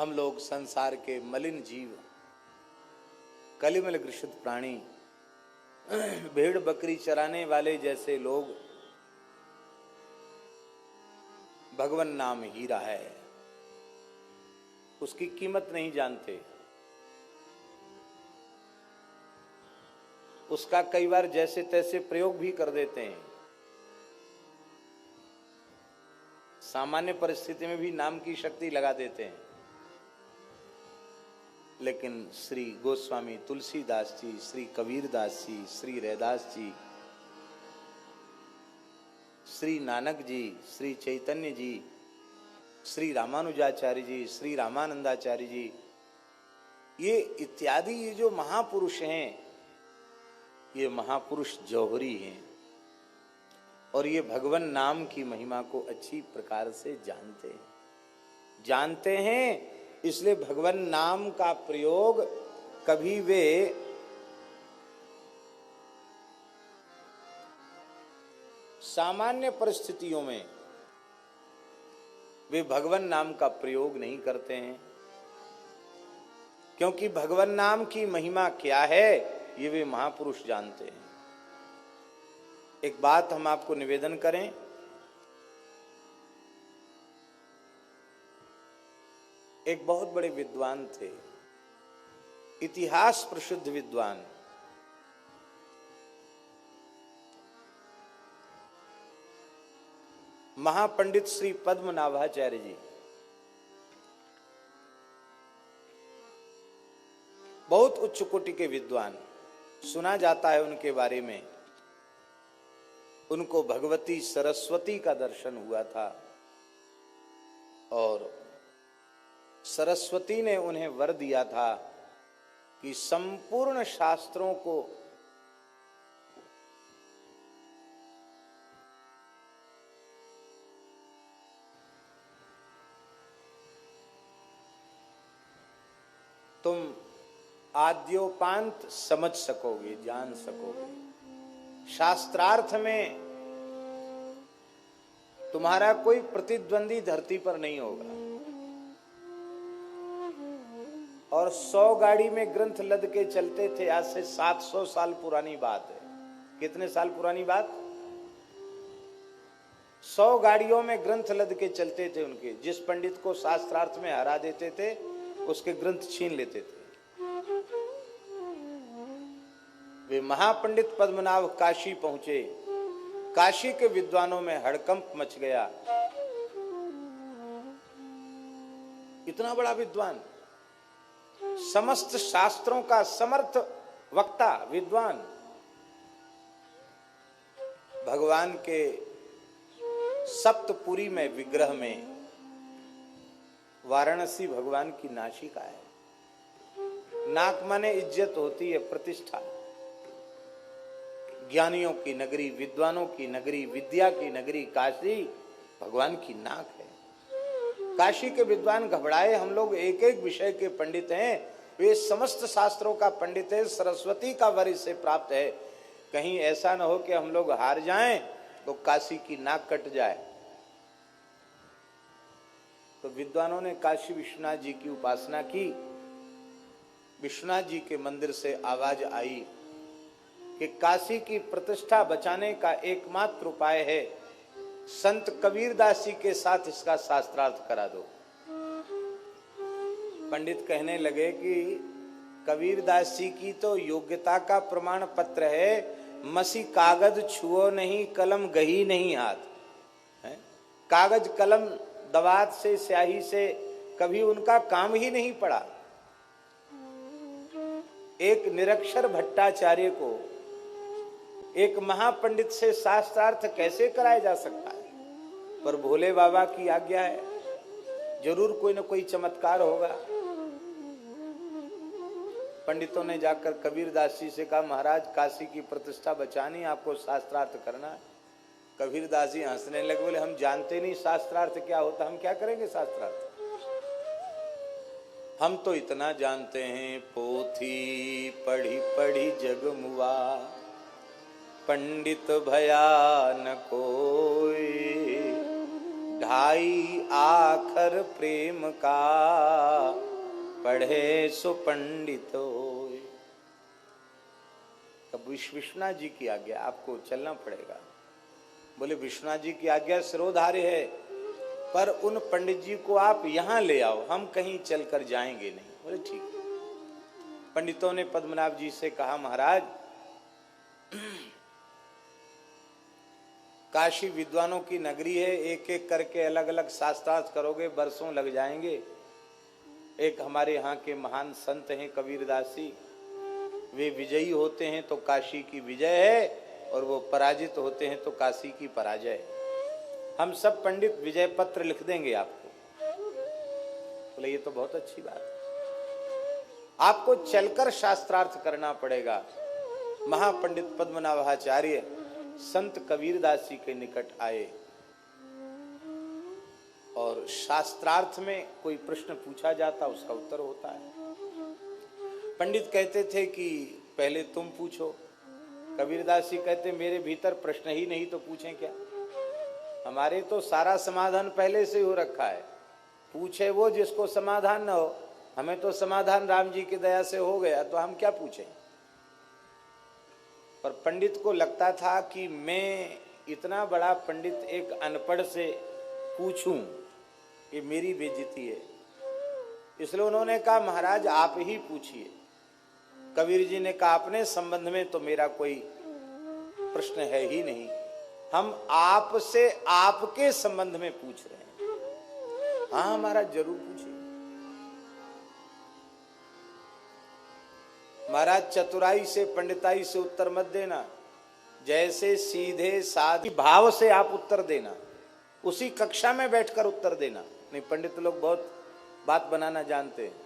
हम लोग संसार के मलिन जीव, कलिमल ग्रसित प्राणी, भेड़ बकरी चराने वाले जैसे लोग भगवान नाम हीरा है, उसकी कीमत नहीं जानते। उसका कई बार जैसे तैसे प्रयोग भी कर देते हैं। सामान्य परिस्थिति में भी नाम की शक्ति लगा देते हैं। लेकिन श्री गोस्वामी तुलसीदास जी, श्री कबीरदास जी, श्री रैदास जी, श्री नानक जी, श्री चैतन्य जी, श्री रामानुजाचार्य जी, श्री रामानंदाचार्य जी, ये इत्यादि ये जो महापुरुष हैं, ये महापुरुष जौहरी हैं और ये भगवान नाम की महिमा को अच्छी प्रकार से जानते हैं। इसलिए भगवान नाम का प्रयोग कभी वे सामान्य परिस्थितियों में वे भगवान नाम का प्रयोग नहीं करते हैं, क्योंकि भगवान नाम की महिमा क्या है ये वे महापुरुष जानते हैं। एक बात हम आपको निवेदन करें, एक बहुत बड़े विद्वान थे, इतिहास प्रसिद्ध विद्वान, महापंडित श्री पद्मनाभाचार्य जी। बहुत उच्च कोटि के विद्वान। सुना जाता है उनके बारे में, उनको भगवती सरस्वती का दर्शन हुआ था और सरस्वती ने उन्हें वर दिया था कि संपूर्ण शास्त्रों को तुम आद्योपांत समझ सकोगे, जान सकोगे। शास्त्रार्थ में तुम्हारा कोई प्रतिद्वंदी धरती पर नहीं होगा। और 100 गाड़ी में ग्रंथ लद के चलते थे, आज से 700 साल पुरानी बात है। कितने साल पुरानी बात? 100 गाड़ियों में ग्रंथ लद के चलते थे उनके। जिस पंडित को शास्त्रार्थ में हरा देते थे उसके ग्रंथ छीन लेते थे। वे महापंडित पद्मनाभ काशी पहुंचे। काशी के विद्वानों में हड़कंप मच गया। इतना बड़ा विद्वान, समस्त शास्त्रों का समर्थ वक्ता विद्वान, भगवान के सप्तपुरी में विग्रह में वाराणसी भगवान की नासिका है। नाक माने इज्जत होती है, प्रतिष्ठा। ज्ञानियों की नगरी, विद्वानों की नगरी, विद्या की नगरी काशी भगवान की नाक है। काशी के विद्वान घबराए, हम लोग एक एक विषय के पंडित हैं, वे समस्त शास्त्रों का पंडित है, सरस्वती का वर इससे प्राप्त है, कहीं ऐसा न हो कि हम लोग हार जाएं तो काशी की नाक कट जाए। तो विद्वानों ने काशी विश्वनाथ जी की उपासना की। विश्वनाथ जी के मंदिर से आवाज आई कि काशी की प्रतिष्ठा बचाने का एकमात्र उपाय है, संत कबीरदास जी के साथ इसका शास्त्रार्थ करा दो। पंडित कहने लगे कि कबीरदास जी की तो योग्यता का प्रमाण पत्र है, मसी कागज छुओ नहीं, कलम गही नहीं हाथ है। कागज कलम दवात से, स्याही से कभी उनका काम ही नहीं पड़ा। एक निरक्षर भट्टाचार्य को एक महापंडित से शास्त्रार्थ कैसे कराया जा सकता है? पर भोले बाबा की आज्ञा है, जरूर कोई न कोई चमत्कार होगा। पंडितों ने जाकर कबीरदास जी से कहा, महाराज काशी की प्रतिष्ठा बचानी, आपको शास्त्रार्थ करना है। कबीरदास जी हंसने लगे, बोले हम जानते नहीं शास्त्रार्थ क्या होता, हम क्या करेंगे शास्त्रार्थ? हम तो इतना जानते हैं, पोथी पढ़ी पढ़ी जग मुआ, पंडित भया न कोई, भाई आखर प्रेम का, पढ़े सो पंडित होय। तब विश्वनाथ जी की आज्ञा, आपको चलना पड़ेगा। बोले विश्वनाथ जी की आज्ञा सिरोधार्य है, पर उन पंडित जी को आप यहां ले आओ, हम कहीं चलकर जाएंगे नहीं। बोले ठीक है। पंडितों ने पद्मनाभ जी से कहा, महाराज काशी विद्वानों की नगरी है, एक एक करके अलग अलग शास्त्रार्थ करोगे, बरसों लग जाएंगे। एक हमारे यहाँ के महान संत हैं कबीरदास जी, वे विजयी होते हैं तो काशी की विजय है, और वो पराजित होते हैं तो काशी की पराजय है। हम सब पंडित विजय पत्र लिख देंगे आपको। बोले ये तो बहुत अच्छी बात है, आपको चलकर शास्त्रार्थ करना पड़ेगा। महापंडित पद्मनाभाचार्य संत कबीरदास जी के निकट आए, और शास्त्रार्थ में कोई प्रश्न पूछा जाता उसका उत्तर होता है। पंडित कहते थे कि पहले तुम पूछो, कबीरदास जी कहते मेरे भीतर प्रश्न ही नहीं तो पूछें क्या, हमारे तो सारा समाधान पहले से हो रखा है, पूछे वो जिसको समाधान न हो। हमें तो समाधान राम जी की दया से हो गया, तो हम क्या पूछें। पर पंडित को लगता था कि मैं इतना बड़ा पंडित एक अनपढ़ से पूछूं, ये मेरी बेइज्जती है। इसलिए उन्होंने कहा महाराज आप ही पूछिए। कबीर जी ने कहा अपने संबंध में तो मेरा कोई प्रश्न है ही नहीं, हम आपसे आपके संबंध में पूछ रहे हैं। हाँ महाराज जरूर पूछिए। महाराज चतुराई से पंडिताई से उत्तर मत देना, जैसे सीधे साधे भाव से आप उत्तर देना, उसी कक्षा में बैठकर उत्तर देना। नहीं, पंडित लोग बहुत बात बनाना जानते हैं।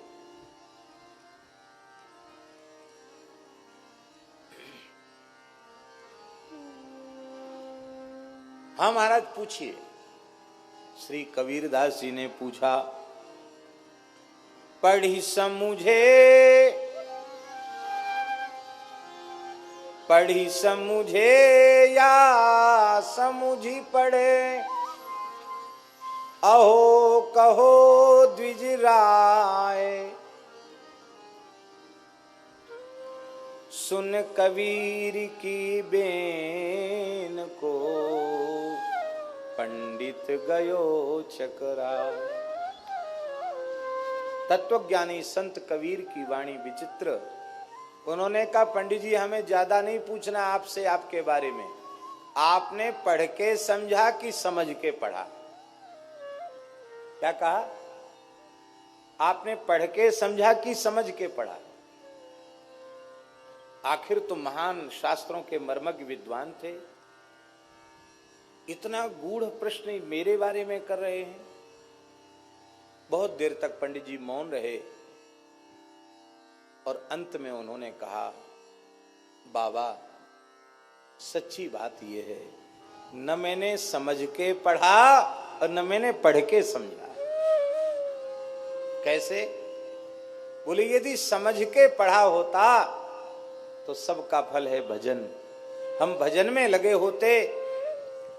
हाँ महाराज पूछिए। श्री कबीरदास जी ने पूछा, पढ़ी समझे पढ़ी समझे या समझी पढ़े, अहो कहो द्विज राय, सुन कबीर की बेन को, पंडित गयो चकराय। तत्वज्ञानी संत कबीर की वाणी विचित्र। उन्होंने कहा पंडित जी हमें ज्यादा नहीं पूछना आपसे आपके बारे में, आपने पढ़ के समझा कि समझ के पढ़ा। क्या कहा? आपने पढ़ के समझा कि समझ के पढ़ा। आखिर तो महान शास्त्रों के मर्मज्ञ विद्वान थे, इतना गूढ़ प्रश्न मेरे बारे में कर रहे हैं। बहुत देर तक पंडित जी मौन रहे, और अंत में उन्होंने कहा बाबा सच्ची बात यह है, न मैंने समझ के पढ़ा और न मैंने पढ़ के समझा। कैसे? बोले यदि समझ के पढ़ा होता तो सबका फल है भजन, हम भजन में लगे होते,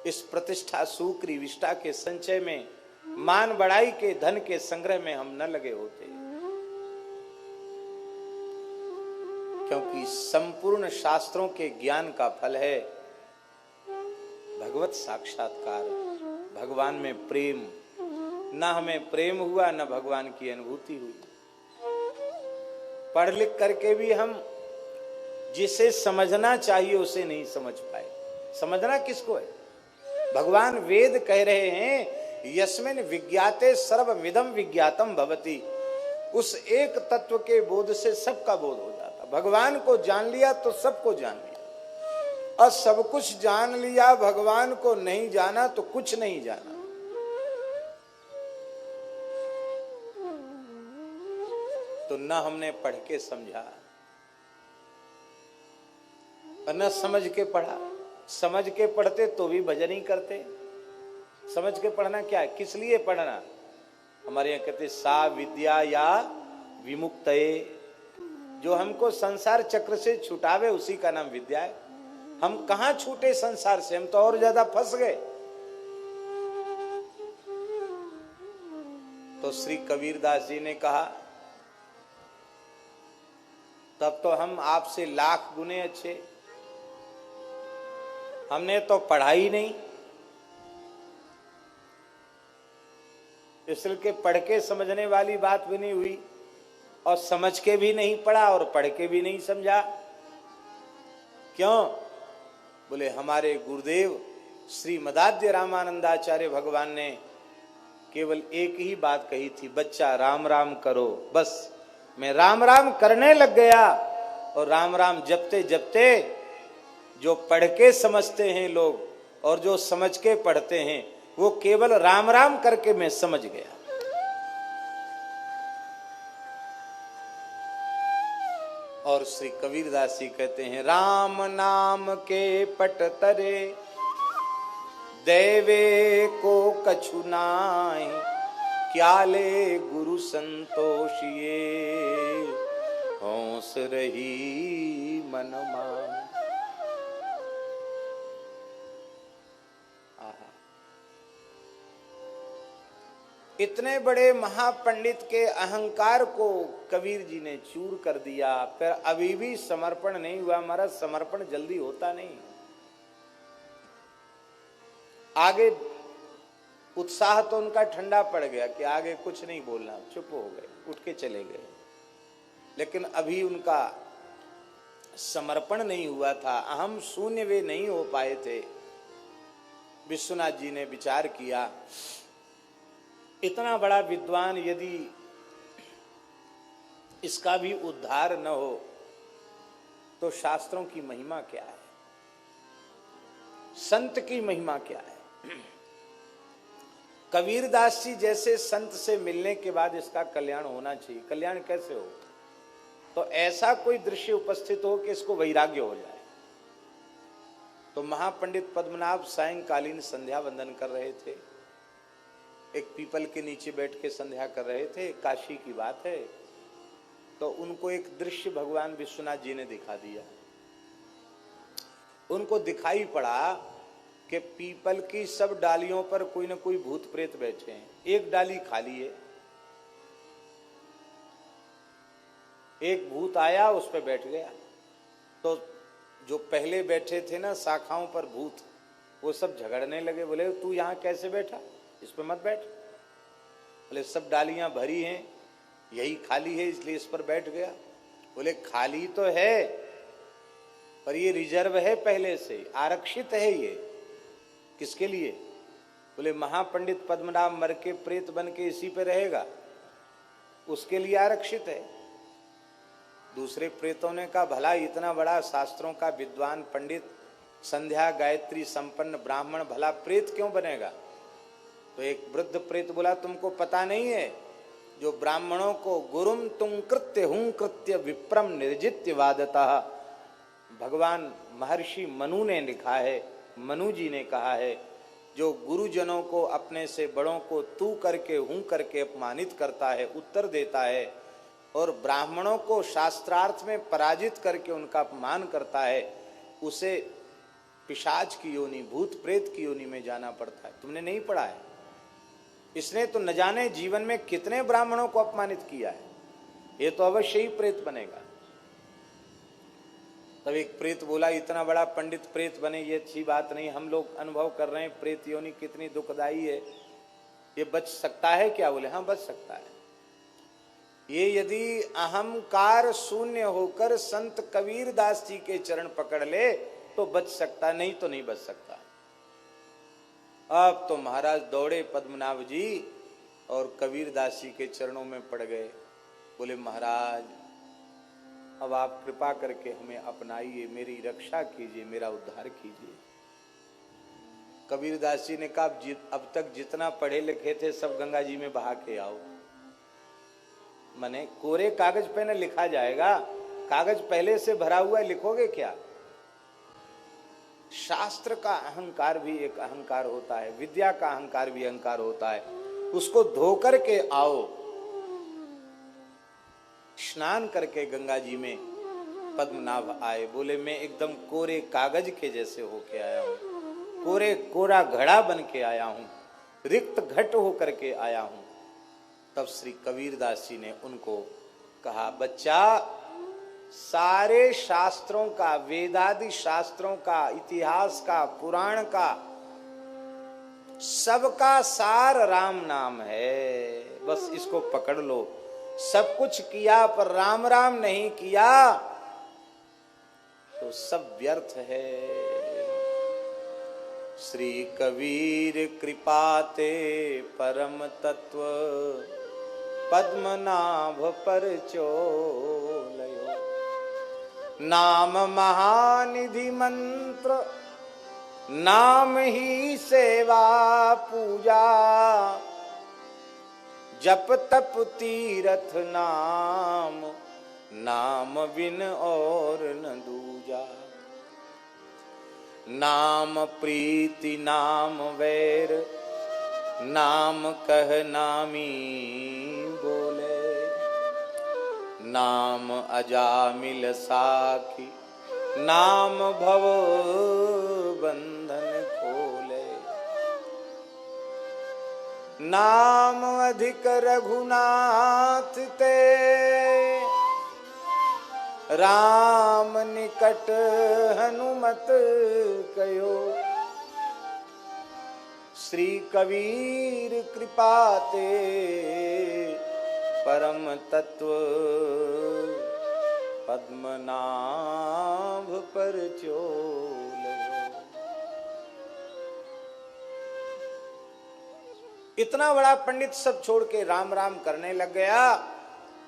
इस प्रतिष्ठा सुक्री विष्टा के संचय में, मान बढ़ाई के धन के संग्रह में हम न लगे होते। क्योंकि संपूर्ण शास्त्रों के ज्ञान का फल है भगवत साक्षात्कार, भगवान में प्रेम। न हमें प्रेम हुआ न भगवान की अनुभूति हुई। पढ़ लिख करके भी हम जिसे समझना चाहिए उसे नहीं समझ पाए। समझना किसको है? भगवान वेद कह रहे हैं यस्मिन् विज्ञाते सर्वमिदं विज्ञातम भवति। उस एक तत्व के बोध से सबका बोध हो जाता। भगवान को जान लिया तो सबको जान लिया, और सब कुछ जान लिया, भगवान को नहीं जाना तो कुछ नहीं जाना। तो न हमने पढ़ के समझा और न समझ के पढ़ा। समझ के पढ़ते तो भी भजन ही करते। समझ के पढ़ना क्या है? किस लिए पढ़ना? हमारे यहाँ कहते सा विद्या या विमुक्तये, जो हमको संसार चक्र से छुटावे उसी का नाम विद्या है। हम कहां छूटे संसार से, हम तो और ज्यादा फंस गए। तो श्री कबीरदास जी ने कहा, तब तो हम आपसे लाख गुने अच्छे, हमने तो पढ़ा ही नहीं, इसलिए पढ़ के समझने वाली बात भी नहीं हुई, और समझ के भी नहीं पढ़ा और पढ़ के भी नहीं समझा। क्यों? बोले हमारे गुरुदेव श्री मदाध्य रामानंदाचार्य भगवान ने केवल एक ही बात कही थी, बच्चा राम राम करो। बस मैं राम राम करने लग गया, और राम राम जपते जपते जो पढ़ के समझते हैं लोग और जो समझ के पढ़ते हैं, वो केवल राम राम करके मैं समझ गया। और श्री कबीरदास जी कहते हैं, राम नाम के पट तरे दैवे को कछु नाहि, क्या ले गुरु संतोषिए होंस रही मन मान। इतने बड़े महापंडित के अहंकार को कबीर जी ने चूर कर दिया, फिर अभी भी समर्पण नहीं हुआ। हमारा समर्पण जल्दी होता नहीं। आगे उत्साह तो उनका ठंडा पड़ गया कि आगे कुछ नहीं बोलना, चुप हो गए, उठ के चले गए। लेकिन अभी उनका समर्पण नहीं हुआ था, अहम शून्य वे नहीं हो पाए थे। विश्वनाथ जी ने विचार किया, इतना बड़ा विद्वान यदि इसका भी उद्धार न हो तो शास्त्रों की महिमा क्या है, संत की महिमा क्या है। कबीरदास जी जैसे संत से मिलने के बाद इसका कल्याण होना चाहिए। कल्याण कैसे हो? तो ऐसा कोई दृश्य उपस्थित हो कि इसको वैराग्य हो जाए। तो महापंडित पद्मनाभ सायंकालीन संध्या वंदन कर रहे थे, एक पीपल के नीचे बैठ के संध्या कर रहे थे, काशी की बात है। तो उनको एक दृश्य भगवान विश्वनाथ जी ने दिखा दिया। उनको दिखाई पड़ा कि पीपल की सब डालियों पर कोई न कोई भूत प्रेत बैठे हैं, एक डाली खाली है। एक भूत आया, उस पर बैठ गया। तो जो पहले बैठे थे ना शाखाओं पर भूत, वो सब झगड़ने लगे। बोले तू यहाँ कैसे बैठा, इस पर मत बैठ। बोले सब डालियां भरी हैं, यही खाली है इसलिए इस पर बैठ गया। बोले खाली तो है पर ये रिजर्व है, पहले से आरक्षित है। ये किसके लिए? बोले महापंडित पद्मनाभ मर के प्रेत बन के इसी पे रहेगा, उसके लिए आरक्षित है। दूसरे प्रेतों ने कहा भला इतना बड़ा शास्त्रों का विद्वान पंडित, संध्या गायत्री संपन्न ब्राह्मण, भला प्रेत क्यों बनेगा? तो एक वृद्ध प्रेत बोला तुमको पता नहीं है, जो ब्राह्मणों को गुरुम तुम कृत्य हूं कृत्य विप्रम निर्जित्य वादतः, भगवान महर्षि मनु ने लिखा है, मनु जी ने कहा है, जो गुरुजनों को अपने से बड़ों को तू करके हूं करके अपमानित करता है, उत्तर देता है, और ब्राह्मणों को शास्त्रार्थ में पराजित करके उनका अपमान करता है, उसे पिशाच की योनि, भूत प्रेत की योनि में जाना पड़ता है। तुमने नहीं पढ़ा है? इसने तो न जाने जीवन में कितने ब्राह्मणों को अपमानित किया है, ये तो अवश्य ही प्रेत बनेगा। तब एक प्रेत बोला इतना बड़ा पंडित प्रेत बने ये अच्छी बात नहीं, हम लोग अनुभव कर रहे हैं प्रेत योनि कितनी दुखदाई है, ये बच सकता है क्या? बोले हाँ बच सकता है। ये यदि अहंकार शून्य होकर संत कबीरदास जी के चरण पकड़ ले तो बच सकता, नहीं तो नहीं बच सकता। अब तो महाराज दौड़े पद्मनाभ जी और कबीरदास जी के चरणों में पड़ गए। बोले महाराज अब आप कृपा करके हमें अपनाइए, मेरी रक्षा कीजिए, मेरा उद्धार कीजिए। कबीरदास जी ने कहा अब तक जितना पढ़े लिखे थे सब गंगा जी में बहा के आओ। माने कोरे कागज पे न लिखा जाएगा, कागज पहले से भरा हुआ है, लिखोगे क्या? शास्त्र का अहंकार भी एक अहंकार होता है, विद्या का अहंकार भी अहंकार होता है, उसको धो करके आओ। स्नान करके गंगा जी में पद्मनाभ आए। बोले मैं एकदम कोरे कागज के जैसे होके आया हूं, कोरा घड़ा बन के आया हूं, रिक्त घट होकर के आया हूं। तब श्री कबीरदास जी ने उनको कहा, बच्चा, सारे शास्त्रों का, वेदादि शास्त्रों का, इतिहास का, पुराण का, सबका सार राम नाम है। बस इसको पकड़ लो। सब कुछ किया पर राम राम नहीं किया तो सब व्यर्थ है। श्री कबीर कृपाते परम तत्व पद्मनाभ पर चोलयो। नाम महानिधि मंत्र, नाम ही सेवा पूजा, जप तप तीरथ नाम, नाम बिन और न दूजा। नाम प्रीति नाम वैर, नाम कह नामी बोले। नाम अजामिल साखी, नाम भव बंधन खोले। नाम अधिक रघुनाथ ते, राम निकट हनुमत कयो। श्री कबीर कृपाते परम तत्व पद्मनाभ पर चोलयो। इतना बड़ा पंडित सब छोड़ के राम राम करने लग गया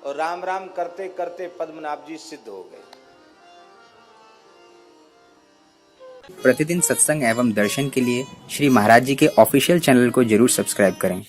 और राम राम करते करते पद्मनाभ जी सिद्ध हो गए। प्रतिदिन सत्संग एवं दर्शन के लिए श्री महाराज जी के ऑफिशियल चैनल को जरूर सब्सक्राइब करें।